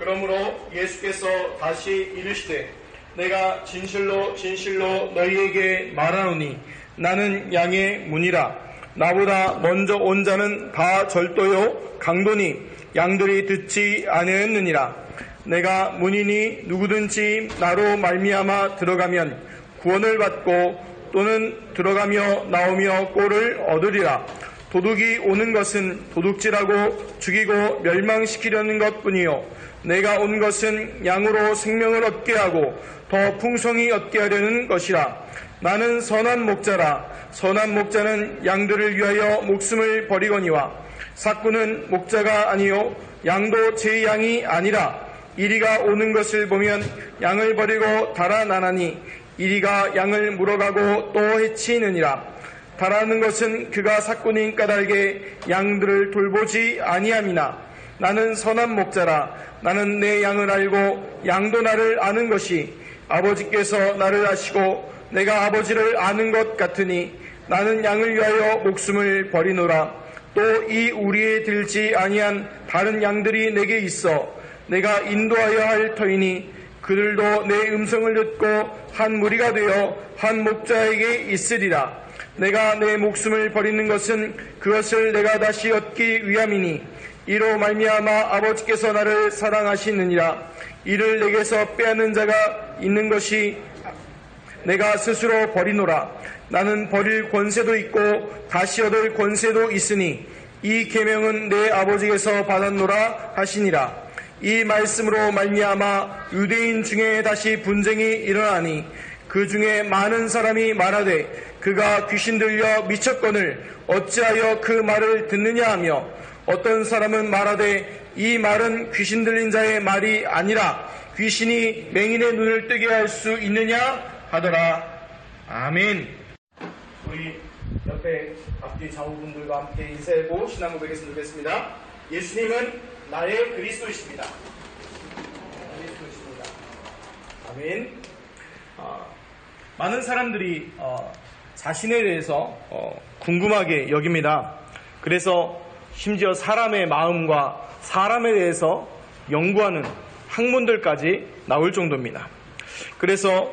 그러므로 예수께서 다시 이르시되 내가 진실로 진실로 너희에게 말하노니 나는 양의 문이라. 나보다 먼저 온 자는 다 절도요 강도니 양들이 듣지 아니하였느니라. 내가 문이니 누구든지 나로 말미암아 들어가면 구원을 받고 또는 들어가며 나오며 꼴을 얻으리라. 도둑이 오는 것은 도둑질하고 죽이고 멸망시키려는 것뿐이요 내가 온 것은 양으로 생명을 얻게 하고 더 풍성히 얻게 하려는 것이라. 나는 선한 목자라. 선한 목자는 양들을 위하여 목숨을 버리거니와 삭구는 목자가 아니요 양도 제 양이 아니라. 이리가 오는 것을 보면 양을 버리고 달아나나니 이리가 양을 물어가고 또 해치느니라. 달아나는 것은 그가 삭구니 까닭에 양들을 돌보지 아니함이나. 나는 선한 목자라. 나는 내 양을 알고 양도 나를 아는 것이 아버지께서 나를 아시고 내가 아버지를 아는 것 같으니 나는 양을 위하여 목숨을 버리노라. 또 이 우리에 들지 아니한 다른 양들이 내게 있어 내가 인도하여 할 터이니 그들도 내 음성을 듣고 한 무리가 되어 한 목자에게 있으리라. 내가 내 목숨을 버리는 것은 그것을 내가 다시 얻기 위함이니 이로 말미암아 아버지께서 나를 사랑하시느니라. 이를 내게서 빼앗는 자가 있는 것이 내가 스스로 버리노라. 나는 버릴 권세도 있고 다시 얻을 권세도 있으니 이 계명은 내 아버지께서 받았노라 하시니라. 이 말씀으로 말미암아 유대인 중에 다시 분쟁이 일어나니 그 중에 많은 사람이 말하되 그가 귀신 들려 미쳤거늘 어찌하여 그 말을 듣느냐 하며 어떤 사람은 말하되 이 말은 귀신 들린 자의 말이 아니라 귀신이 맹인의 눈을 뜨게 할 수 있느냐 하더라. 아멘. 우리 옆에 앞뒤 좌우분들과 함께 인사하고 신앙 고백했으면 좋겠습니다. 예수님은 나의 그리스도이십니다. 그리스도이십니다. 아멘. 많은 사람들이 자신에 대해서 궁금하게 여깁니다. 그래서 심지어 사람의 마음과 사람에 대해서 연구하는 학문들까지 나올 정도입니다. 그래서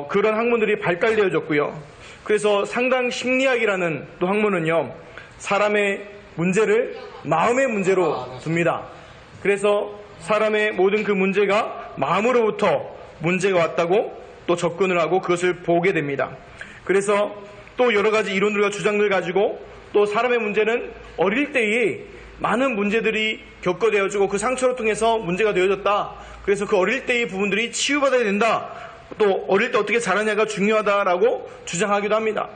그런 학문들이 발달되어졌고요. 그래서 상당 심리학이라는 또 학문은요, 사람의 문제를 마음의 문제로 둡니다. 그래서 사람의 모든 그 문제가 마음으로부터 문제가 왔다고 또 접근을 하고 그것을 보게 됩니다. 그래서 또 여러 가지 이론들과 주장들 가지고 또 사람의 문제는 어릴 때에 많은 문제들이 겪어되어지고 그 상처를 통해서 문제가 되어졌다. 그래서 그 어릴 때의 부분들이 치유받아야 된다. 또 어릴 때 어떻게 자라냐가 중요하다라고 주장하기도 합니다.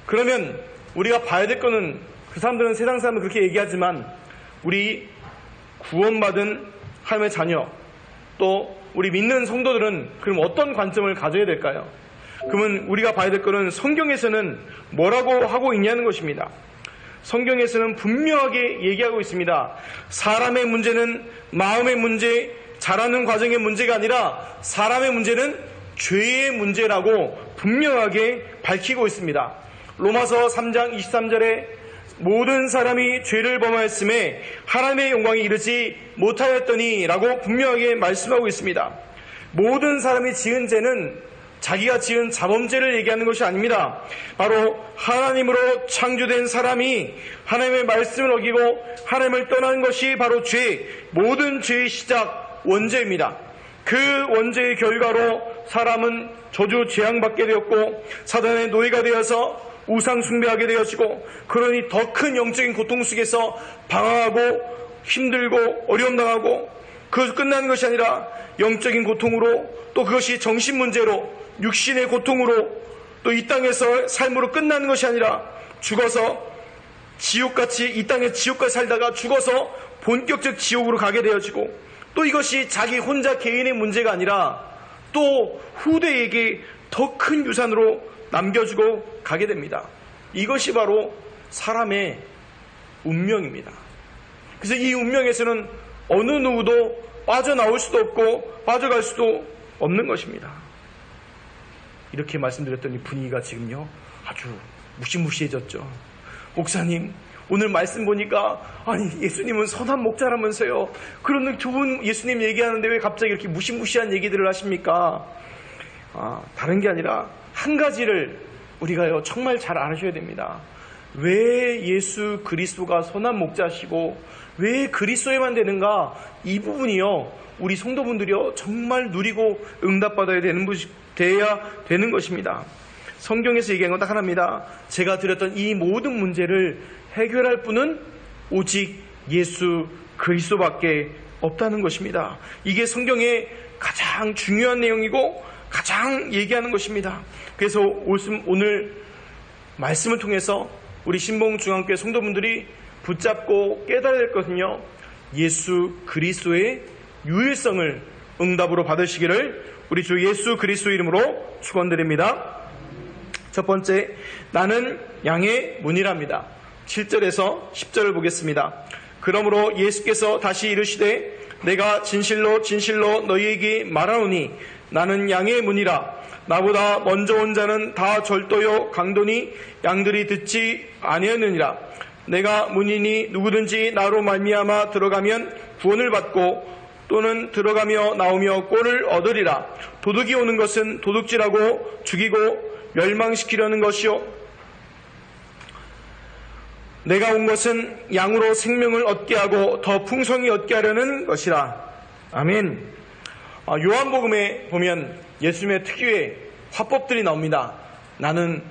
그러면 우리가 봐야 될 거는 그 사람들은 세상 사람은 그렇게 얘기하지만 우리 구원받은 하나님의 자녀 또 우리 믿는 성도들은 그럼 어떤 관점을 가져야 될까요? 그러면 우리가 봐야 될 거는 성경에서는 뭐라고 하고 있냐는 것입니다. 성경에서는 분명하게 얘기하고 있습니다. 사람의 문제는 마음의 문제, 자라는 과정의 문제가 아니라 사람의 문제는 죄의 문제라고 분명하게 밝히고 있습니다. 로마서 3장 23절에 모든 사람이 죄를 범하였음에 하나님의 영광에 이르지 못하였더니 라고 분명하게 말씀하고 있습니다. 모든 사람이 지은 죄는 자기가 지은 자범죄를 얘기하는 것이 아닙니다. 바로 하나님으로 창조된 사람이 하나님의 말씀을 어기고 하나님을 떠나는 것이 바로 죄, 모든 죄의 시작, 원죄입니다. 그 원죄의 결과로 사람은 저주 재앙받게 되었고 사단의 노예가 되어서 우상 숭배하게 되어지고 그러니 더 큰 영적인 고통 속에서 방황하고 힘들고 어려움 당하고 그것이 끝나는 것이 아니라 영적인 고통으로 또 그것이 정신 문제로 육신의 고통으로 또 이 땅에서 삶으로 끝나는 것이 아니라 죽어서 지옥같이 이 땅에 지옥같이 살다가 죽어서 본격적 지옥으로 가게 되어지고 또 이것이 자기 혼자 개인의 문제가 아니라 또 후대에게 더 큰 유산으로 남겨주고 가게 됩니다. 이것이 바로 사람의 운명입니다. 그래서 이 운명에서는 어느 누구도 빠져나올 수도 없고 빠져갈 수도 없는 것입니다. 이렇게 말씀드렸더니 분위기가 지금요 아주 무시무시해졌죠. 목사님 오늘 말씀 보니까 아니 예수님은 선한 목자라면서요. 그런 좋은 예수님 얘기하는데 왜 갑자기 이렇게 무시무시한 얘기들을 하십니까? 다른 게 아니라 한 가지를 우리가요 정말 잘 알아셔야 됩니다. 왜 예수 그리스도가 선한 목자시고 왜 그리스도에만 되는가? 이 부분이요 우리 성도분들이요 정말 누리고 응답받아야 돼야 되는 것입니다. 성경에서 얘기한 건 딱 하나입니다. 제가 드렸던 이 모든 문제를 해결할 분은 오직 예수 그리스도밖에 없다는 것입니다. 이게 성경의 가장 중요한 내용이고 가장 얘기하는 것입니다. 그래서 오늘 말씀을 통해서 우리 신봉중앙교회 성도분들이 붙잡고 깨달아야 될 것은요, 예수 그리스도의 유일성을 응답으로 받으시기를 우리 주 예수 그리스도 이름으로 축원드립니다. 첫 번째, 나는 양의 문이랍니다. 7절에서 10절을 보겠습니다. 그러므로 예수께서 다시 이르시되 내가 진실로 진실로 너희에게 말하노니 나는 양의 문이라. 나보다 먼저 온 자는 다 절도요 강도니 양들이 듣지 아니하느니라. 내가 문이니 누구든지 나로 말미암아 들어가면 구원을 받고 또는 들어가며 나오며 꼴을 얻으리라. 도둑이 오는 것은 도둑질하고 죽이고 멸망시키려는 것이요 내가 온 것은 양으로 생명을 얻게 하고 더 풍성히 얻게 하려는 것이라. 아멘. 요한복음에 보면 예수님의 특유의 화법들이 나옵니다. 나는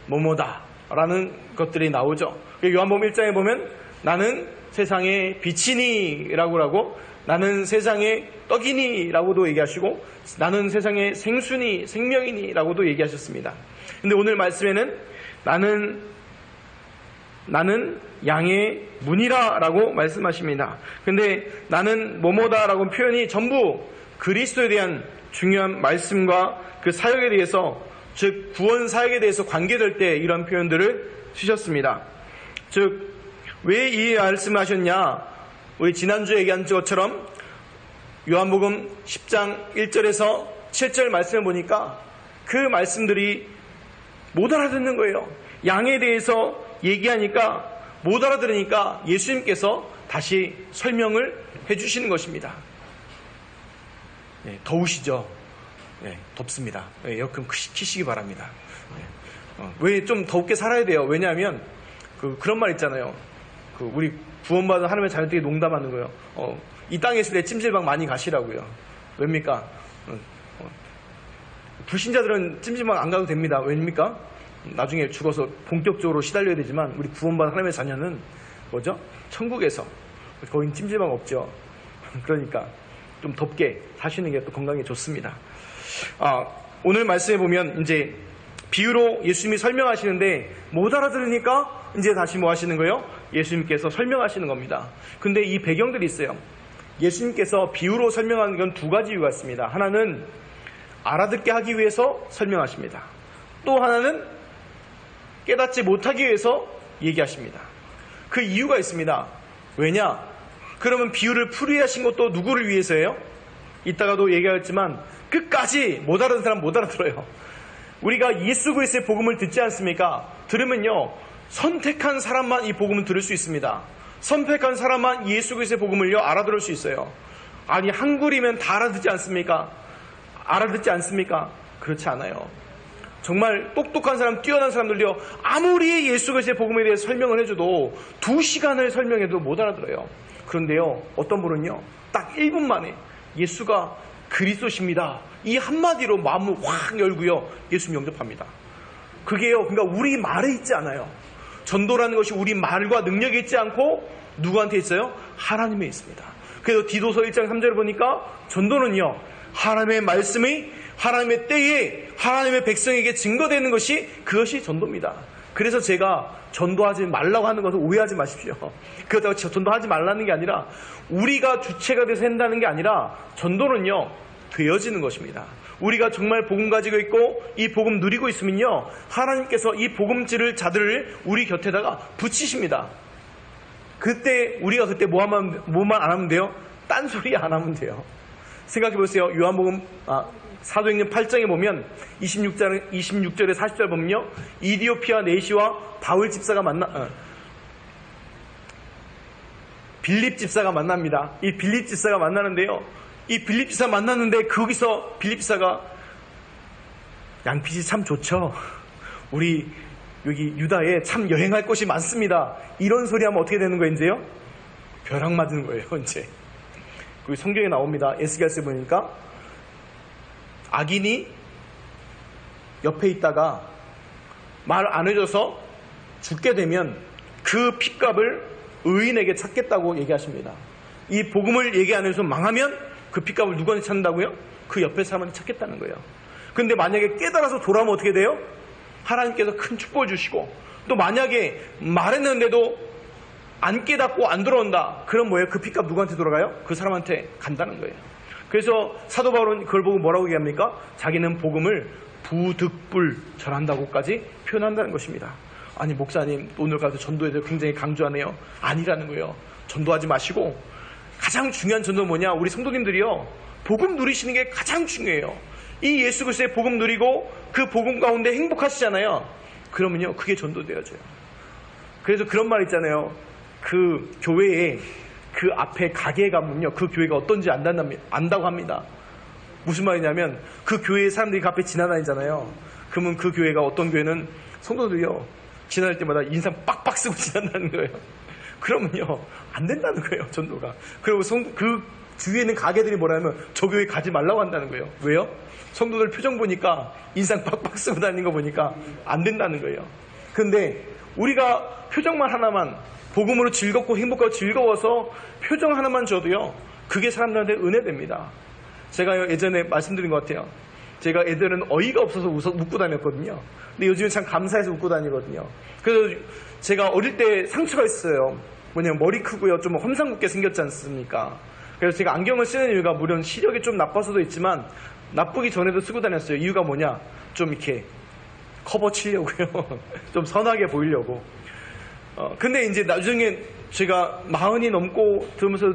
뭐뭐다 라는 것들이 나오죠. 요한복음 1장에 보면 나는 세상의 빛이니 라고 하고 나는 세상의 떡이니 라고도 얘기하시고 나는 세상의 생수니 생명이니 라고도 얘기하셨습니다. 근데 오늘 말씀에는 나는 양의 문이라 라고 말씀하십니다. 근데 나는 뭐뭐다 라고 표현이 전부 그리스도에 대한 중요한 말씀과 그 사역에 대해서, 즉 구원 사역에 대해서 관계될 때 이런 표현들을 쓰셨습니다. 즉 왜 이 말씀을 하셨냐, 우리 지난주에 얘기한 것처럼 요한복음 10장 1절에서 7절 말씀을 보니까 그 말씀들이 못 알아듣는 거예요. 양에 대해서 얘기하니까 못 알아들으니까 예수님께서 다시 설명을 해주시는 것입니다. 네, 더우시죠? 네, 덥습니다. 네, 에어컨 키시기 바랍니다. 네. 왜 좀 덥게 살아야 돼요? 왜냐하면 그런 말 있잖아요. 우리 구원받은 하나님의 자녀들이 농담하는 거예요. 이 땅에 있을 때 찜질방 많이 가시라고요. 왜입니까? 불신자들은 찜질방 안 가도 됩니다. 왜입니까? 나중에 죽어서 본격적으로 시달려야 되지만 우리 구원받은 하나님의 자녀는 뭐죠? 천국에서 거긴 찜질방 없죠. 그러니까 좀 덥게 사시는 게 또 건강에 좋습니다. 오늘 말씀해 보면 이제 비유로 예수님이 설명하시는데 못 알아들으니까 이제 다시 뭐 하시는 거예요? 예수님께서 설명하시는 겁니다. 근데 이 배경들이 있어요. 예수님께서 비유로 설명하는 건 두 가지 이유가 있습니다. 하나는 알아듣게 하기 위해서 설명하십니다. 또 하나는 깨닫지 못하기 위해서 얘기하십니다. 그 이유가 있습니다. 왜냐? 그러면 비유를 풀이하신 것도 누구를 위해서예요? 이따가도 얘기하겠지만 끝까지 못 알아듣는 사람 못 알아들어요. 우리가 예수 그리스도의 복음을 듣지 않습니까? 들으면요, 선택한 사람만 이 복음을 들을 수 있습니다. 선택한 사람만 예수 그리스도의 복음을요 알아들을 수 있어요. 아니 한글이면 다 알아듣지 않습니까? 알아듣지 않습니까? 그렇지 않아요. 정말 똑똑한 사람, 뛰어난 사람들요 아무리 예수 그리스도의 복음에 대해서 설명을 해줘도 2시간을 설명해도 못 알아들어요. 그런데요 어떤 분은요 딱 1분 만에 예수가 그리스도십니다 이 한마디로 마음을 확 열고요 예수님 영접합니다. 그게요 그러니까 우리 말에 있지 않아요. 전도라는 것이 우리 말과 능력이 있지 않고 누구한테 있어요? 하나님에 있습니다. 그래서 디도서 1장 3절을 보니까 전도는요 하나님의 말씀이 하나님의 때에 하나님의 백성에게 증거되는 것이 그것이 전도입니다. 그래서 제가 전도하지 말라고 하는 것을 오해하지 마십시오. 그렇다고 전도하지 말라는 게 아니라 우리가 주체가 돼서 한다는 게 아니라 전도는요 되어지는 것입니다. 우리가 정말 복음 가지고 있고 이 복음 누리고 있으면요 하나님께서 이 복음지를 자들을 우리 곁에다가 붙이십니다. 그때 우리가 그때 뭐만 안 하면 돼요? 딴소리 안 하면 돼요. 생각해 보세요. 요한복음 사도행전 8장에 보면 26절에 40절 보면요 이디오피아 내시와 바울 집사가 빌립 집사가 만납니다. 이 빌립 집사가 만나는데요. 이 빌립 집사 만났는데 거기서 빌립 집사가 양빛이 참 좋죠. 우리 여기 유다에 참 여행할 곳이 많습니다. 이런 소리 하면 어떻게 되는 거예요, 이제요? 벼락 맞은 거예요, 이제. 그 성경에 나옵니다. 에스겔서에 보니까 악인이 옆에 있다가 말 안 해줘서 죽게 되면 그 핏값을 의인에게 찾겠다고 얘기하십니다. 이 복음을 얘기 안 해서 망하면 그 핏값을 누구한테 찾는다고요? 그 옆에 사람한테 찾겠다는 거예요. 근데 만약에 깨달아서 돌아오면 어떻게 돼요? 하나님께서 큰 축복을 주시고, 또 만약에 말했는데도 안 깨닫고 안 돌아온다. 그럼 뭐예요? 그 핏값 누구한테 돌아가요? 그 사람한테 간다는 거예요. 그래서 사도 바울은 그걸 보고 뭐라고 얘기합니까? 자기는 복음을 부득불 전한다고까지 표현한다는 것입니다. 아니 목사님 오늘 가서 전도에 대해서 굉장히 강조하네요. 아니라는 거예요. 전도하지 마시고 가장 중요한 전도는 뭐냐? 우리 성도님들이요, 복음 누리시는 게 가장 중요해요. 이 예수 그리스도의 복음 누리고 그 복음 가운데 행복하시잖아요. 그러면요 그게 전도되어져요. 그래서 그런 말 있잖아요. 그 교회에 그 앞에 가게에 가면요 그 교회가 어떤지 안다고 합니다. 무슨 말이냐면 그 교회에 사람들이 그 앞에 지나다니잖아요. 그러면 그 교회가 어떤 교회는 성도들이요 지나갈 때마다 인상 빡빡 쓰고 지난다는 거예요. 그러면요 안 된다는 거예요, 전도가. 그리고 그 주위에 있는 가게들이 뭐라면 저 교회 가지 말라고 한다는 거예요. 왜요? 성도들 표정 보니까 인상 빡빡 쓰고 다니는 거 보니까 안 된다는 거예요. 근데 우리가 표정만 하나만, 복음으로 즐겁고 행복하고 즐거워서 표정 하나만 줘도요 그게 사람들한테 은혜됩니다. 제가 예전에 말씀드린 것 같아요. 제가 애들은 어이가 없어서 웃고 다녔거든요. 근데 요즘은 참 감사해서 웃고 다니거든요. 그래서 제가 어릴 때 상처가 있어요. 뭐냐면 머리 크고요 좀 험상궂게 생겼지 않습니까? 그래서 제가 안경을 쓰는 이유가 물론 시력이 좀 나빠서도 있지만 나쁘기 전에도 쓰고 다녔어요. 이유가 뭐냐? 좀 이렇게 커버 치려고요. 좀 선하게 보이려고. 근데 이제 나중에 제가 40이 넘고 들으면서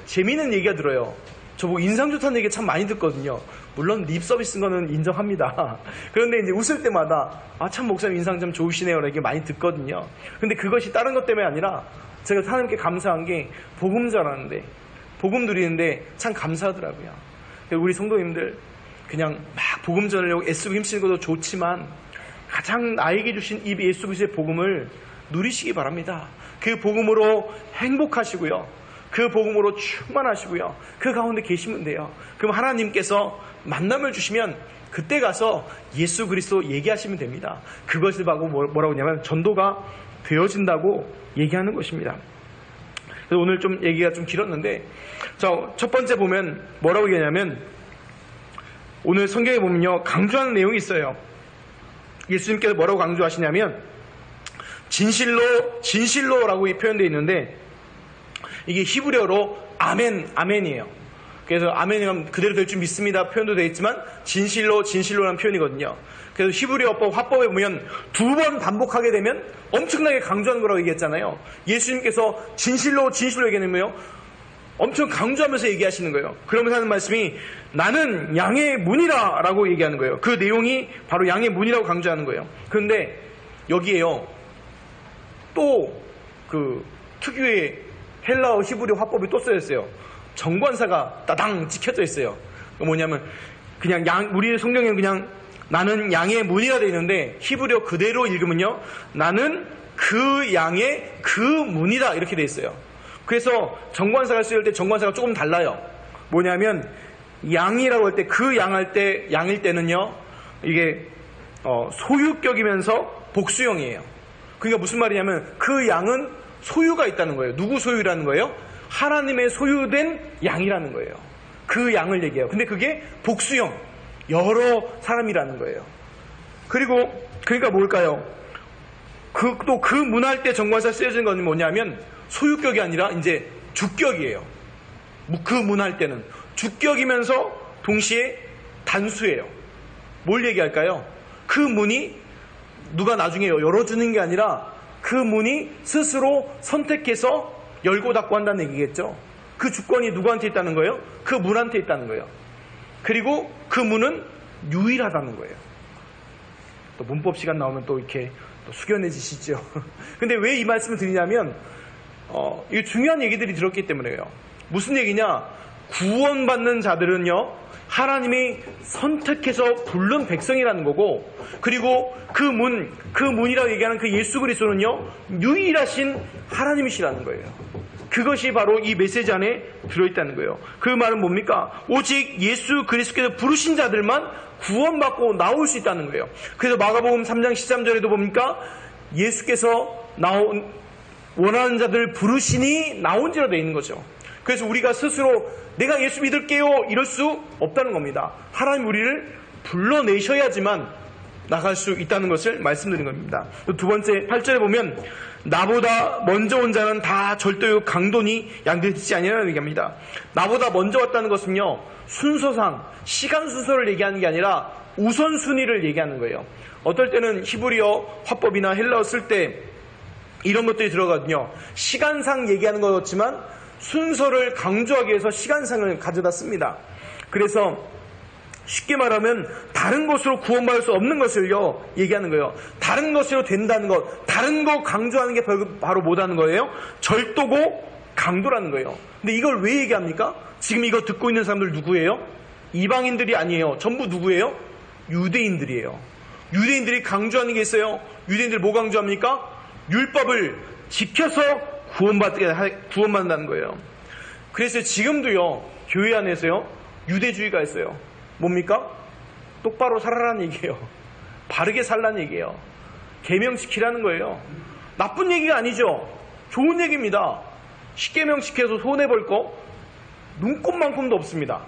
재미있는 얘기가 들어요. 저보고 인상 좋다는 얘기 참 많이 듣거든요. 물론 립 서비스인 거는 인정합니다. 그런데 이제 웃을 때마다 참 목사님 인상 좀 좋으시네요 이렇게 많이 듣거든요. 근데 그것이 다른 것 때문에 아니라 제가 하나님께 감사한 게 복음 전하는데, 복음 누리는데 참 감사하더라고요. 우리 성도님들 그냥 막 복음 전하려고 애쓰고 힘쓰는 것도 좋지만 가장 나에게 주신 이 예수 그리스도의 복음을 누리시기 바랍니다. 그 복음으로 행복하시고요. 그 복음으로 충만하시고요. 그 가운데 계시면 돼요. 그럼 하나님께서 만남을 주시면 그때 가서 예수 그리스도 얘기하시면 됩니다. 그것을 보고 뭐라고 하냐면 전도가 되어진다고 얘기하는 것입니다. 그래서 오늘 좀 얘기가 좀 길었는데, 자, 첫 번째 보면 뭐라고 얘기하냐면 오늘 성경에 보면요 강조하는 내용이 있어요. 예수님께서 뭐라고 강조하시냐면 진실로라고 표현되어 있는데 이게 히브리어로 아멘이에요. 그래서 아멘이면 그대로 될 줄 믿습니다 표현도 되어 있지만 진실로라는 표현이거든요. 그래서 히브리어법 화법에 보면 2번 반복하게 되면 엄청나게 강조하는 거라고 얘기했잖아요. 예수님께서 진실로 얘기하면요 엄청 강조하면서 얘기하시는 거예요. 그러면서 하는 말씀이 나는 양의 문이라 라고 얘기하는 거예요. 그 내용이 바로 양의 문이라고 강조하는 거예요. 그런데 여기에요 또 그 특유의 헬라어 히브리 화법이 또 쓰여있어요. 정관사가 따당 찍혀져 있어요. 뭐냐면 그냥 우리 성경에는 그냥 나는 양의 문이라 되어 있는데 히브리어 그대로 읽으면요 나는 그 양의 그 문이다 이렇게 되어 있어요. 그래서 정관사가 쓰일 때 정관사가 조금 달라요. 뭐냐면 양이라고 할 때 그 양일 때는요 이게 소유격이면서 복수형이에요. 그러니까 무슨 말이냐면 그 양은 소유가 있다는 거예요. 누구 소유라는 거예요? 하나님의 소유된 양이라는 거예요. 그 양을 얘기해요. 근데 그게 복수형, 여러 사람이라는 거예요. 그러니까 뭘까요? 또 그 문할 때 정관사 쓰여진 건 뭐냐면 소유격이 아니라 이제 주격이에요. 그 문할 때는 주격이면서 동시에 단수예요. 뭘 얘기할까요? 그 문이 누가 나중에 열어주는 게 아니라 그 문이 스스로 선택해서 열고 닫고 한다는 얘기겠죠. 그 주권이 누구한테 있다는 거예요? 그 문한테 있다는 거예요. 그리고 그 문은 유일하다는 거예요. 또 문법 시간 나오면 또 이렇게 또 숙연해지시죠. 근데 왜 이 말씀을 드리냐면 이게 중요한 얘기들이 들었기 때문에요. 무슨 얘기냐? 구원받는 자들은요, 하나님이 선택해서 부른 백성이라는 거고, 그리고 그 문이라고 얘기하는 그 예수 그리스도는요, 유일하신 하나님이시라는 거예요. 그것이 바로 이 메시지 안에 들어있다는 거예요. 그 말은 뭡니까? 오직 예수 그리스도께서 부르신 자들만 구원받고 나올 수 있다는 거예요. 그래서 마가복음 3장 13절에도 보니까 예수께서 원하는 자들 부르시니 나온지라 되어 있는 거죠. 그래서 우리가 스스로 내가 예수 믿을게요 이럴 수 없다는 겁니다. 하나님 우리를 불러내셔야지만 나갈 수 있다는 것을 말씀드린 겁니다. 두 번째 8절에 보면 나보다 먼저 온 자는 다 절대요 강도니 양들이지 아니라는 얘기합니다. 나보다 먼저 왔다는 것은요, 순서상 시간 순서를 얘기하는 게 아니라 우선순위를 얘기하는 거예요. 어떨 때는 히브리어 화법이나 헬라어 쓸 때 이런 것들이 들어가거든요. 시간상 얘기하는 거였지만 순서를 강조하기 위해서 시간상을 가져다 씁니다. 그래서 쉽게 말하면 다른 것으로 구원받을 수 없는 것을요 얘기하는 거예요. 다른 것으로 된다는 것, 다른 거 강조하는 게 바로 뭐라는 거예요? 절도고 강도라는 거예요. 근데 이걸 왜 얘기합니까? 지금 이거 듣고 있는 사람들 누구예요? 이방인들이 아니에요. 전부 누구예요? 유대인들이에요. 유대인들이 강조하는 게 있어요. 유대인들 뭐 강조합니까? 율법을 지켜서 구원받는다는 거예요. 그래서 지금도요, 교회 안에서요, 유대주의가 있어요. 뭡니까? 똑바로 살아라는 얘기예요. 바르게 살라는 얘기예요. 계명 지키라는 거예요. 나쁜 얘기가 아니죠. 좋은 얘기입니다. 10계명 지켜서 손해볼 거 눈꼽만큼도 없습니다.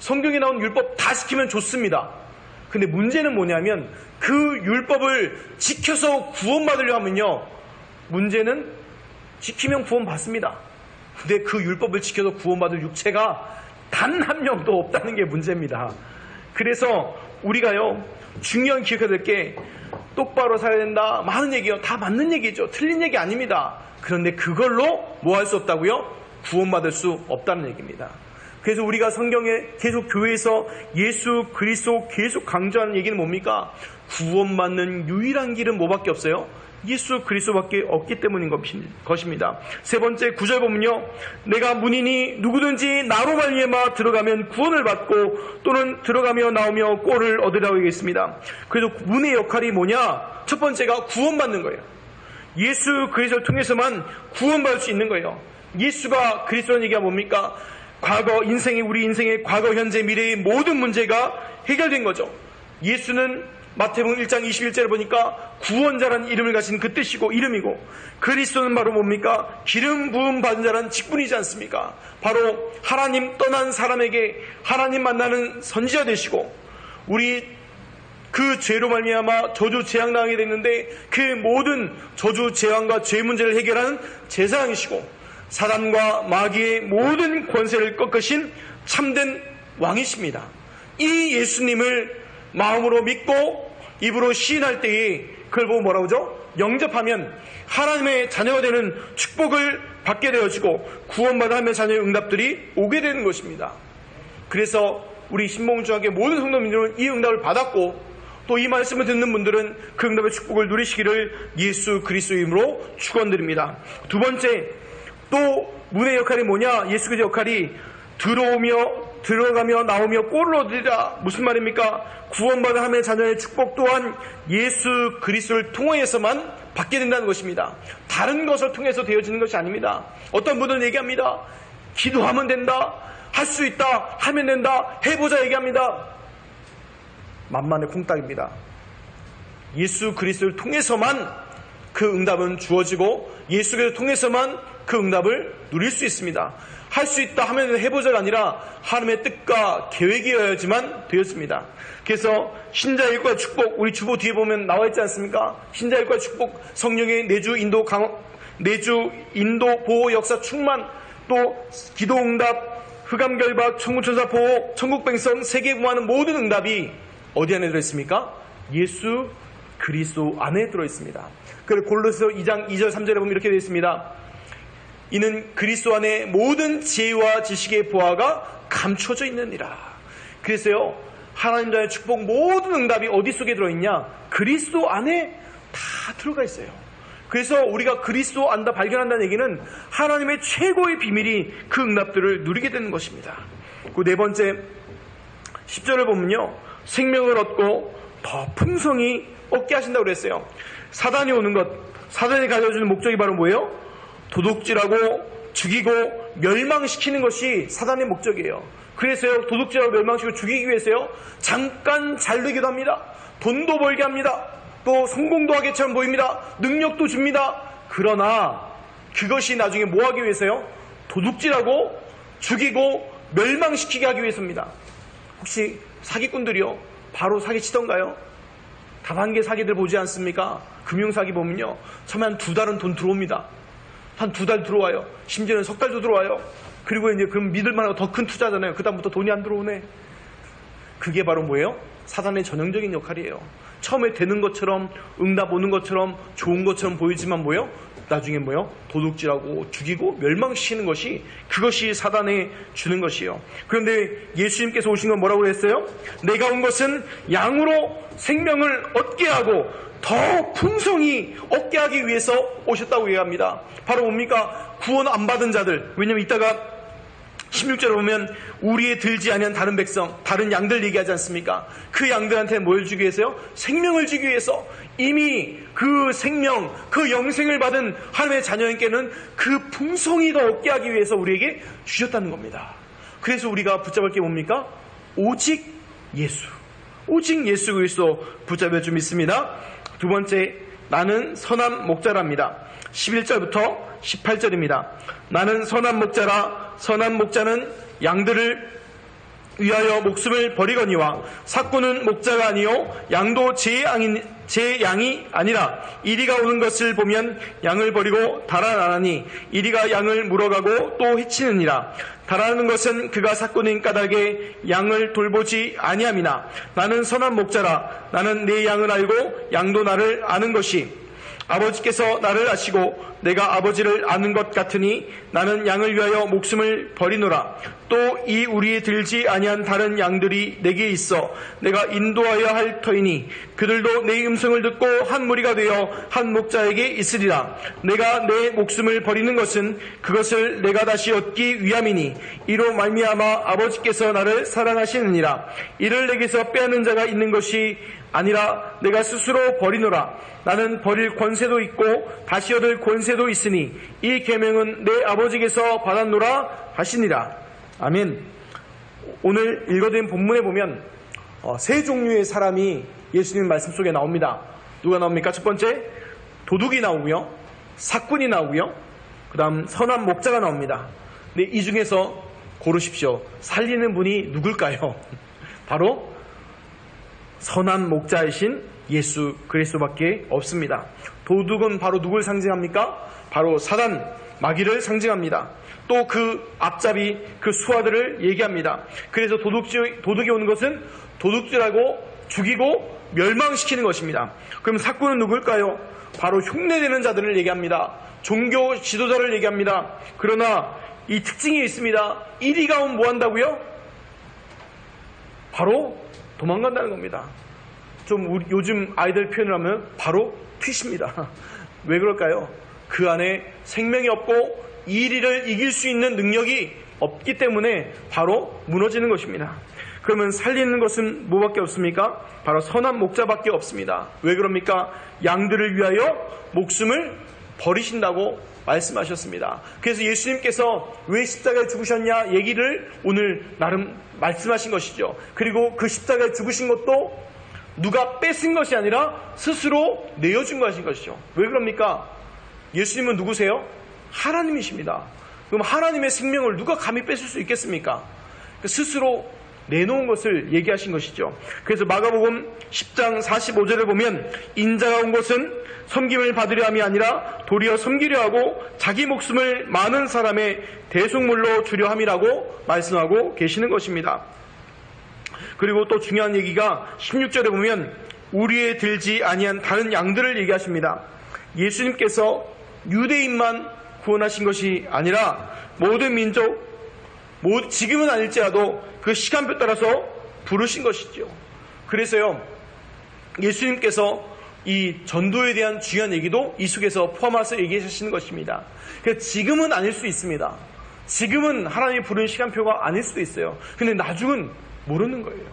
성경에 나온 율법 다 지키면 좋습니다. 근데 문제는 뭐냐면 그 율법을 지켜서 구원받으려 하면요, 문제는 지키면 구원받습니다. 근데 그 율법을 지켜서 구원받을 육체가 단 한 명도 없다는 게 문제입니다. 그래서 우리가요, 중요한 기억해야 될 게 똑바로 살아야 된다, 많은 얘기요. 다 맞는 얘기죠. 틀린 얘기 아닙니다. 그런데 그걸로 뭐 할 수 없다고요? 구원받을 수 없다는 얘기입니다. 그래서 우리가 성경에 계속 교회에서 예수 그리스도 계속 강조하는 얘기는 뭡니까? 구원받는 유일한 길은 뭐밖에 없어요? 예수 그리스도밖에 없기 때문인 것입니다. 세 번째 9절 보면요, 내가 문이니 누구든지 나로 말미암아 들어가면 구원을 받고 또는 들어가며 나오며 꼴을 얻으라고 얘기했습니다. 그래서 문의 역할이 뭐냐? 첫 번째가 구원받는 거예요. 예수 그리스도를 통해서만 구원받을 수 있는 거예요. 예수가 그리스도라는 얘기가 뭡니까? 우리 인생의 과거, 현재, 미래의 모든 문제가 해결된 거죠. 예수는 마태복음 1장 21절에 보니까 구원자라는 이름을 가진 그 뜻이고 이름이고, 그리스도는 바로 뭡니까? 기름 부음 받은 자라는 직분이지 않습니까? 바로 하나님 떠난 사람에게 하나님 만나는 선지자 되시고, 우리 그 죄로 말미암아 저주 재앙당하게 됐는데 그 모든 저주 재앙과 죄 문제를 해결하는 제사장이시고, 사단과 마귀의 모든 권세를 꺾으신 참된 왕이십니다. 이 예수님을 마음으로 믿고 입으로 시인할 때에 그걸 보고 뭐라고 하죠? 영접하면 하나님의 자녀가 되는 축복을 받게 되어지고 구원받아 하며 자녀의 응답들이 오게 되는 것입니다. 그래서 우리 신봉중학교 모든 성도님들은 이 응답을 받았고, 또 이 말씀을 듣는 분들은 그 응답의 축복을 누리시기를 예수 그리스도의 이름으로 축원드립니다. 두 번째, 또 문의 역할이 뭐냐? 예수 그리스도의 역할이 들어가며 나오며 꼴을 얻으리라. 무슨 말입니까? 구원받아 하며 자녀의 축복 또한 예수 그리스도를 통해서만 받게 된다는 것입니다. 다른 것을 통해서 되어지는 것이 아닙니다. 어떤 분들은 얘기합니다. 기도하면 된다, 할 수 있다, 하면 된다, 해보자 얘기합니다. 만만의 콩딱입니다. 예수 그리스도를 통해서만 그 응답은 주어지고 예수 그리스도를 통해서만 그 응답을 누릴 수 있습니다. 할 수 있다 하면 해보자가 아니라 하나님의 뜻과 계획이어야지만 되었습니다. 그래서 신자일과 축복, 우리 주보 뒤에 보면 나와 있지 않습니까? 신자일과 축복, 성령의 내주 인도 보호 역사 충만, 또 기도 응답, 흑암 결박, 천국천사 보호, 천국 백성, 세계 구하는 모든 응답이 어디 안에 들어있습니까? 예수 그리스도 안에 들어있습니다. 그리고 골로새서 2장 2절 3절에 보면 이렇게 되어 있습니다. 이는 그리스도 안에 모든 지혜와 지식의 보화가 감춰져 있느니라. 그래서요, 하나님 자의 축복 모든 응답이 어디 속에 들어있냐? 그리스도 안에 다 들어가 있어요. 그래서 우리가 그리스도 안다 발견한다는 얘기는 하나님의 최고의 비밀이 그 응답들을 누리게 되는 것입니다. 그 네 번째 10절을 보면요, 생명을 얻고 더 풍성히 얻게 하신다고 그랬어요. 사단이 오는 것, 사단이 가져주는 목적이 바로 뭐예요? 도둑질하고 죽이고 멸망시키는 것이 사단의 목적이에요. 그래서요, 도둑질하고 멸망시키고 죽이기 위해서요, 잠깐 잘 되기도 합니다. 돈도 벌게 합니다. 또 성공도 하게처럼 보입니다. 능력도 줍니다. 그러나 그것이 나중에 뭐 하기 위해서요? 도둑질하고 죽이고 멸망시키게 하기 위해서입니다. 혹시 사기꾼들이요, 바로 사기치던가요? 다반계 사기들 보지 않습니까? 금융사기 보면요, 처음에 한 2달은 돈 들어옵니다. 한 2달 들어와요. 심지어는 3달도 들어와요. 그리고 이제 그럼 믿을만하고 더 큰 투자잖아요. 그 다음부터 돈이 안 들어오네. 그게 바로 뭐예요? 사단의 전형적인 역할이에요. 처음에 되는 것처럼, 응답 오는 것처럼, 좋은 것처럼 보이지만 뭐예요? 나중에 뭐예요? 도둑질하고 죽이고 멸망시키는 것이, 그것이 사단에 주는 것이에요. 그런데 예수님께서 오신 건 뭐라고 했어요? 내가 온 것은 양으로 생명을 얻게 하고 더 풍성히 얻게 하기 위해서 오셨다고 얘기합니다. 바로 뭡니까? 구원 안 받은 자들. 왜냐면 이따가 16절에 보면 우리에 들지 아니한 다른 백성, 다른 양들 얘기하지 않습니까? 그 양들한테 뭘 주기 위해서요? 생명을 주기 위해서. 이미 그 생명, 그 영생을 받은 하나님의 자녀에게는 그 풍성이 더 얻게 하기 위해서 우리에게 주셨다는 겁니다. 그래서 우리가 붙잡을 게 뭡니까? 오직 예수. 오직 예수 그리스도 붙잡을 줄 믿습니다. 두 번째, 나는 선한 목자랍니다. 11절부터 18절입니다. 나는 선한 목자라. 선한 목자는 양들을 위하여 목숨을 버리거니와 삭구는 목자가 아니요 양도 제 양이 아니라 이리가 오는 것을 보면 양을 버리고 달아나니 이리가 양을 물어가고 또 해치느니라. 달아나는 것은 그가 삭구는 까닭에 양을 돌보지 아니함이나 나는 선한 목자라. 나는 내 양을 알고 양도 나를 아는 것이 아버지께서 나를 아시고 내가 아버지를 아는 것 같으니 나는 양을 위하여 목숨을 버리노라. 또 이 우리에 들지 아니한 다른 양들이 내게 있어 내가 인도하여 할 터이니 그들도 내 음성을 듣고 한 무리가 되어 한 목자에게 있으리라. 내가 내 목숨을 버리는 것은 그것을 내가 다시 얻기 위함이니 이로 말미암아 아버지께서 나를 사랑하시느니라. 이를 내게서 빼앗는 자가 있는 것이 아니라 내가 스스로 버리노라. 나는 버릴 권세도 있고 다시 얻을 권세도 있으니 이 계명은 내 아버지께서 받았노라 하시니라. 아멘. 오늘 읽어드린 본문에 보면 세 종류의 사람이 예수님 말씀 속에 나옵니다. 누가 나옵니까? 첫 번째, 도둑이 나오고요, 삭군이 나오고요, 그 다음 선한 목자가 나옵니다. 근데 이 중에서 고르십시오. 살리는 분이 누굴까요? 바로 선한 목자이신 예수 그리스도밖에 없습니다. 도둑은 바로 누굴 상징합니까? 바로 사단, 마귀를 상징합니다. 또 그 앞잡이, 그 수하들을 얘기합니다. 그래서 도둑이 오는 것은 도둑질하고 죽이고 멸망시키는 것입니다. 그럼 삭구는 누굴까요? 바로 흉내내는 자들을 얘기합니다. 종교 지도자를 얘기합니다. 그러나 이 특징이 있습니다. 이리가 오면 뭐 한다고요? 바로 도망간다는 겁니다. 좀 요즘 아이들 표현을 하면 바로 튀십니다. 왜 그럴까요? 그 안에 생명이 없고 이리를 이길 수 있는 능력이 없기 때문에 바로 무너지는 것입니다. 그러면 살리는 것은 뭐밖에 없습니까? 바로 선한 목자밖에 없습니다. 왜 그럽니까? 양들을 위하여 목숨을 버리신다고 말씀하셨습니다. 그래서 예수님께서 왜 십자가에 죽으셨냐 얘기를 오늘 나름 말씀하신 것이죠. 그리고 그 십자가에 죽으신 것도 누가 뺏은 것이 아니라 스스로 내어준 것이죠. 왜 그럽니까? 예수님은 누구세요? 하나님이십니다. 그럼 하나님의 생명을 누가 감히 뺏을 수 있겠습니까? 스스로 내놓은 것을 얘기하신 것이죠. 그래서 마가복음 10장 45절을 보면 인자가 온 것은 섬김을 받으려 함이 아니라 도리어 섬기려 하고 자기 목숨을 많은 사람의 대속물로 주려 함이라고 말씀하고 계시는 것입니다. 그리고 또 중요한 얘기가 16절에 보면 우리에 들지 아니한 다른 양들을 얘기하십니다. 예수님께서 유대인만 구원하신 것이 아니라 모든 민족, 지금은 아닐지라도 그 시간표 따라서 부르신 것이죠. 그래서요, 예수님께서 이 전도에 대한 중요한 얘기도 이 속에서 포함해서 얘기하시는 것입니다. 그래서 지금은 아닐 수 있습니다. 지금은 하나님이 부른 시간표가 아닐 수도 있어요. 근데 나중은 모르는 거예요.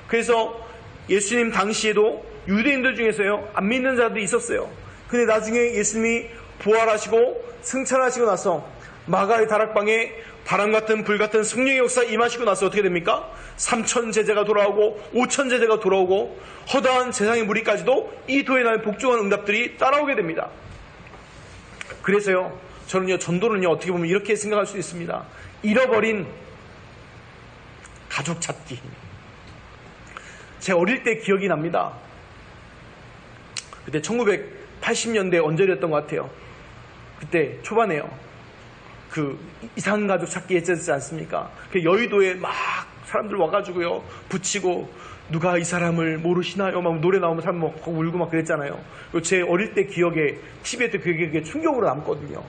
그래서 예수님 당시에도 유대인들 중에서요, 안 믿는 자들이 있었어요. 근데 나중에 예수님이 부활하시고 승천하시고 나서 마가의 다락방에 바람 같은 불 같은 성령의 역사 임하시고 나서 어떻게 됩니까? 3천 제자가 돌아오고 5천 제자가 돌아오고 허다한 세상의 무리까지도 이 도에 나의 복종한 응답들이 따라오게 됩니다. 그래서요, 저는요, 전도는요, 어떻게 보면 이렇게 생각할 수 있습니다. 잃어버린 가족 찾기. 제 어릴 때 기억이 납니다. 그때 1980년대 언저리였던 것 같아요. 그때 초반에요. 그 이상한 가족 찾기 했지 않습니까? 그 여의도에 막 사람들 와가지고요, 붙이고 누가 이 사람을 모르시나요? 막 노래 나오면 사람 막 울고 막 그랬잖아요. 제 어릴 때 기억에 TV에 또 그게 충격으로 남거든요.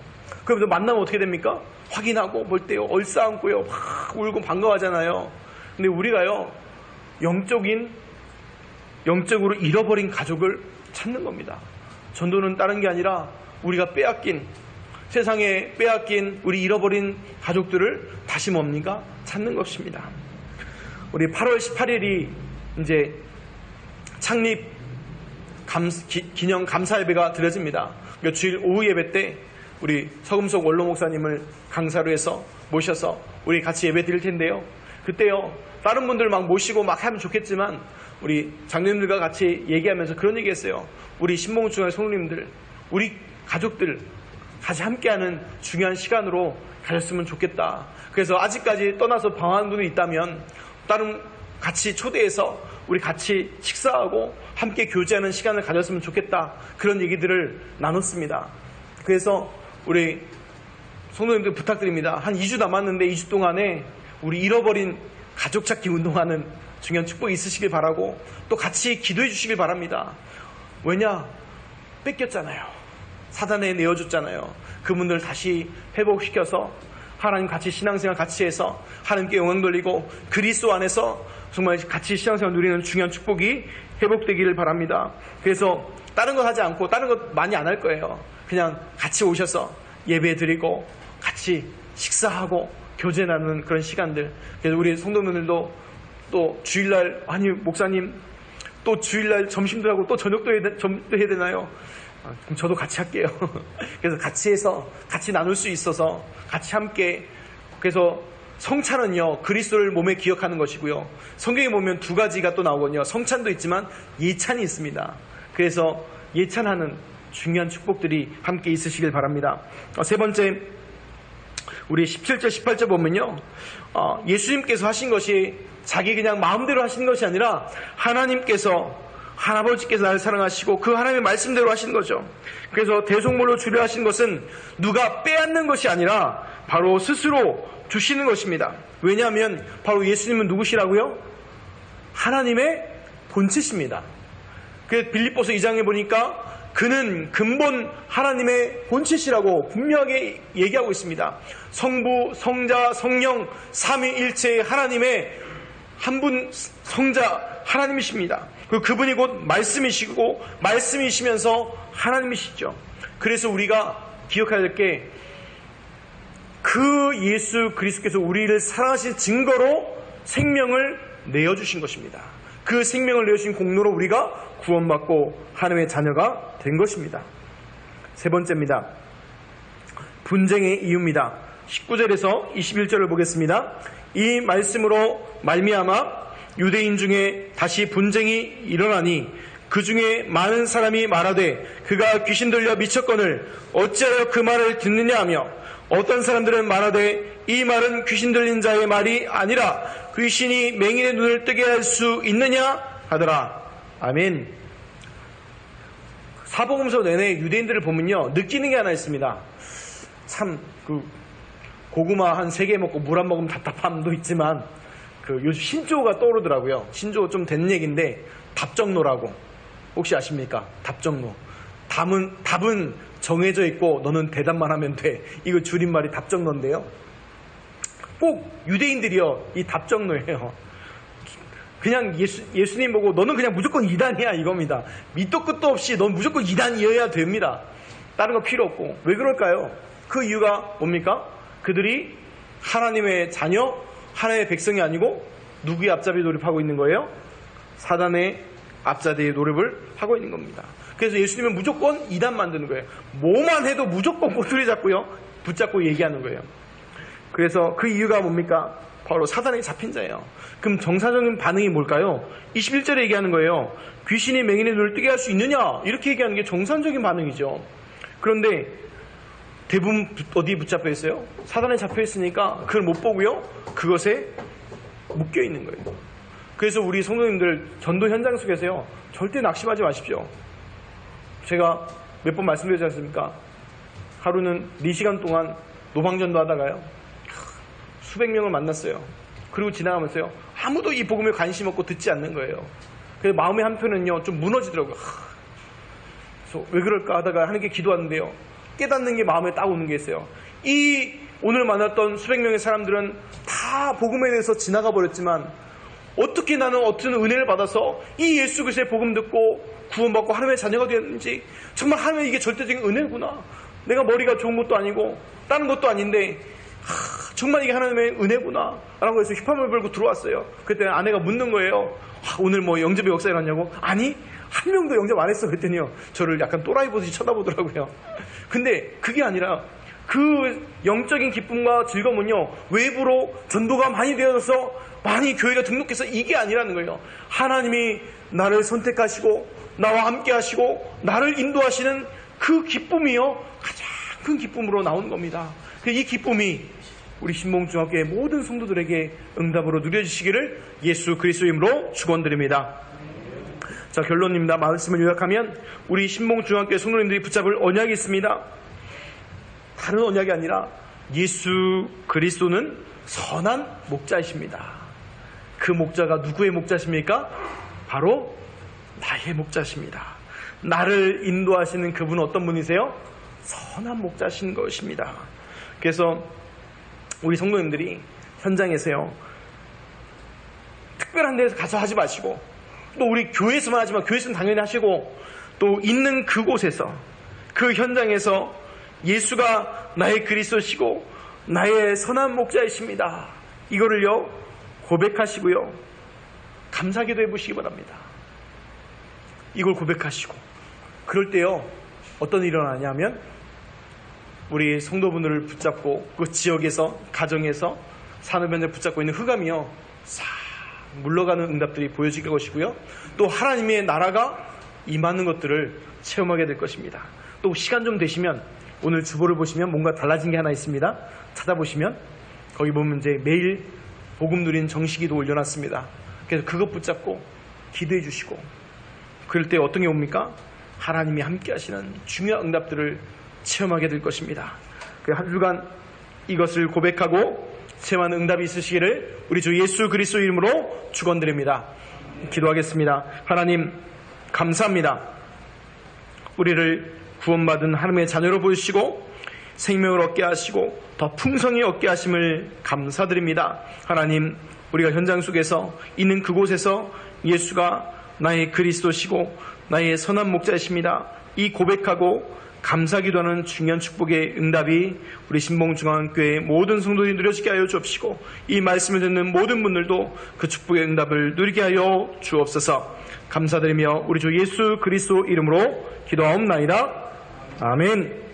그러면서 만나면 어떻게 됩니까? 확인하고 볼 때요, 얼싸안고요, 막 울고 반가워하잖아요. 근데 우리가요, 영적으로 잃어버린 가족을 찾는 겁니다. 전도는 다른 게 아니라 우리가 세상에 빼앗긴 우리 잃어버린 가족들을 다시 뭡니까? 찾는 것입니다. 우리 8월 18일이 이제 창립 기념 감사 예배가 드려집니다. 그러니까 주일 오후 예배 때 우리 서금석 원로 목사님을 강사로 해서 모셔서 우리 같이 예배 드릴 텐데요. 그때요, 다른 분들 막 모시고 막 하면 좋겠지만 우리 장로님들과 같이 얘기하면서 그런 얘기 했어요. 우리 신봉중앙 성도님들, 우리 가족들 같이 함께하는 중요한 시간으로 가졌으면 좋겠다. 그래서 아직까지 떠나서 방황한 분이 있다면 다른 같이 초대해서 우리 같이 식사하고 함께 교제하는 시간을 가졌으면 좋겠다. 그런 얘기들을 나눴습니다. 그래서 우리 성도님들 부탁드립니다. 한 2주 남았는데 2주 동안에 우리 잃어버린 가족 찾기 운동하는 중요한 축복이 있으시길 바라고 또 같이 기도해 주시길 바랍니다. 왜냐? 뺏겼잖아요. 사단에 내어줬잖아요. 그분들 다시 회복시켜서 하나님 같이 신앙생활 같이 해서 하나님께 영광 돌리고 그리스도 안에서 정말 같이 신앙생활 누리는 중요한 축복이 회복되기를 바랍니다. 그래서 다른 거 하지 않고 다른 거 많이 안 할 거예요. 그냥 같이 오셔서 예배 드리고 같이 식사하고 교제 나누는 그런 시간들. 그래서 우리 성도님들도 또 주일날, 아니 목사님 또 주일날 점심도 하고 또 저녁도 해야 되나요? 그럼 저도 같이 할게요. 그래서 같이 해서 같이 나눌 수 있어서 같이 함께. 그래서 성찬은요, 그리스도를 몸에 기억하는 것이고요, 성경에 보면 두 가지가 또 나오거든요. 성찬도 있지만 예찬이 있습니다. 그래서 예찬하는 중요한 축복들이 함께 있으시길 바랍니다. 세 번째, 우리 17절 18절 보면요, 예수님께서 하신 것이 자기 그냥 마음대로 하신 것이 아니라 하나님께서, 할아버지께서 나를 사랑하시고 그 하나님의 말씀대로 하신 거죠. 그래서 대속물로 주려 하신 것은 누가 빼앗는 것이 아니라 바로 스스로 주시는 것입니다. 왜냐하면 바로 예수님은 누구시라고요? 하나님의 본체십니다. 그래서 빌립보서 2장에 보니까 그는 근본 하나님의 본체시라고 분명하게 얘기하고 있습니다. 성부, 성자, 성령, 삼위일체의 하나님의 한 분 성자 하나님이십니다. 그분이 곧 말씀이시고 말씀이시면서 하나님이시죠. 그래서 우리가 기억해야 될 게, 그 예수 그리스도께서 우리를 사랑하신 증거로 생명을 내어주신 것입니다. 그 생명을 내어주신 공로로 우리가 구원받고 하나님의 자녀가 된 것입니다. 세 번째입니다. 분쟁의 이유입니다. 19절에서 21절을 보겠습니다. 이 말씀으로 말미암아 유대인 중에 다시 분쟁이 일어나니 그 중에 많은 사람이 말하되 그가 귀신 들려 미쳤거늘 어찌하여 그 말을 듣느냐 하며, 어떤 사람들은 말하되 이 말은 귀신 들린 자의 말이 아니라 귀신이 맹인의 눈을 뜨게 할 수 있느냐 하더라. 아멘. 사복음서 내내 유대인들을 보면요, 느끼는 게 하나 있습니다. 참 고구마 한 3개 먹고 물 안 먹으면 답답함도 있지만 요즘 신조어가 떠오르더라고요. 신조어 좀 된 얘기인데 답정노라고. 혹시 아십니까? 답정노. 답은 정해져 있고 너는 대답만 하면 돼. 이거 줄임말이 답정노인데요. 꼭 유대인들이요, 이 답정노예요. 그냥 예수님 보고 너는 그냥 무조건 이단이야 이겁니다. 밑도 끝도 없이 넌 무조건 이단이어야 됩니다. 다른 거 필요 없고. 왜 그럴까요? 그 이유가 뭡니까? 그들이 하나님의 자녀, 하나님의 백성이 아니고 누구의 앞잡이 노립하고 있는 거예요? 사단의 앞잡이의 노립을 하고 있는 겁니다. 그래서 예수님은 무조건 이단 만드는 거예요. 뭐만 해도 무조건 꼬투리 잡고요, 붙잡고 얘기하는 거예요. 그래서 그 이유가 뭡니까? 바로 사단에 잡힌 자예요. 그럼 정상적인 반응이 뭘까요? 21절에 얘기하는 거예요. 귀신이 맹인의 눈을 뜨게 할 수 있느냐? 이렇게 얘기하는 게 정상적인 반응이죠. 그런데 대부분 어디에 붙잡혀 있어요? 사단에 잡혀 있으니까 그걸 못 보고요, 그것에 묶여 있는 거예요. 그래서 우리 성도님들 전도 현장 속에서요, 절대 낙심하지 마십시오. 제가 몇 번 말씀드렸지 않습니까? 하루는 4시간 동안 노방전도 하다가요, 수백 명을 만났어요. 그리고 지나가면서요, 아무도 이 복음에 관심 없고 듣지 않는 거예요. 그래서 마음의 한편은요, 좀 무너지더라고요. 그래서 왜 그럴까 하다가 하나님께 기도하는데요, 깨닫는 게 마음에 딱 오는 게 있어요. 이 오늘 만났던 수백 명의 사람들은 다 복음에 대해서 지나가 버렸지만, 어떻게 나는 어떤 은혜를 받아서 이 예수 그리스도의 복음 듣고 구원받고 하나님의 자녀가 되었는지, 정말 하나님의 이게 절대적인 은혜구나. 내가 머리가 좋은 것도 아니고 다른 것도 아닌데 정말 이게 하나님의 은혜구나 라고 해서 휘파람을 불고 들어왔어요. 그때 아내가 묻는 거예요. 오늘 뭐 영접의 역사 일어났냐고. 아니, 한 명도 영접 안 했어. 그랬더니요, 저를 약간 또라이 보듯이 쳐다보더라고요. 근데 그게 아니라 그 영적인 기쁨과 즐거움은요, 외부로 전도가 많이 되어서 많이 교회가 등록해서 이게 아니라는 거예요. 하나님이 나를 선택하시고 나와 함께 하시고 나를 인도하시는 그 기쁨이요, 가장 큰 기쁨으로 나오는 겁니다. 이 기쁨이 우리 신봉중학교의 모든 성도들에게 응답으로 누려지시기를 예수 그리스도의 이름으로 축원드립니다. 자, 결론입니다. 말씀을 요약하면 우리 신봉중학교의 성도님들이 붙잡을 언약이 있습니다. 다른 언약이 아니라 예수 그리스도는 선한 목자이십니다. 그 목자가 누구의 목자십니까? 바로 나의 목자십니다. 나를 인도하시는 그분은 어떤 분이세요? 선한 목자신 것입니다. 그래서 우리 성도님들이 현장에서요, 특별한 데서 가서 하지 마시고, 또 우리 교회에서만 하지만 교회에서는 당연히 하시고, 또 있는 그곳에서, 그 현장에서 예수가 나의 그리스도시고 나의 선한 목자이십니다, 이거를요 고백하시고요, 감사기도 해보시기 바랍니다. 이걸 고백하시고, 그럴 때요 어떤 일이 일어나냐면, 우리 성도분들을 붙잡고 그 지역에서, 가정에서 산업 현장을 붙잡고 있는 흑암이요 싹 물러가는 응답들이 보여질 것이고요, 또 하나님의 나라가 임하는 것들을 체험하게 될 것입니다. 또 시간 좀 되시면 오늘 주보를 보시면 뭔가 달라진 게 하나 있습니다. 찾아보시면 거기 보면 이제 매일 복음 누린 정식기도 올려놨습니다. 그래서 그것 붙잡고 기도해 주시고, 그럴 때 어떤 게 옵니까? 하나님이 함께 하시는 중요한 응답들을 체험하게 될 것입니다. 한 주간 이것을 고백하고 체험하는 응답이 있으시기를 우리 주 예수 그리스도 이름으로 축원드립니다. 기도하겠습니다. 하나님 감사합니다. 우리를 구원받은 하나님의 자녀로 보시고 생명을 얻게 하시고 더 풍성히 얻게 하심을 감사드립니다. 하나님, 우리가 현장 속에서 있는 그곳에서 예수가 나의 그리스도시고 나의 선한 목자이십니다, 이 고백하고 감사기도하는 중요한 축복의 응답이 우리 신봉중앙교회 모든 성도들이 누려지게 하여 주옵시고, 이 말씀을 듣는 모든 분들도 그 축복의 응답을 누리게 하여 주옵소서. 감사드리며 우리 주 예수 그리스도 이름으로 기도하옵나이다. 아멘.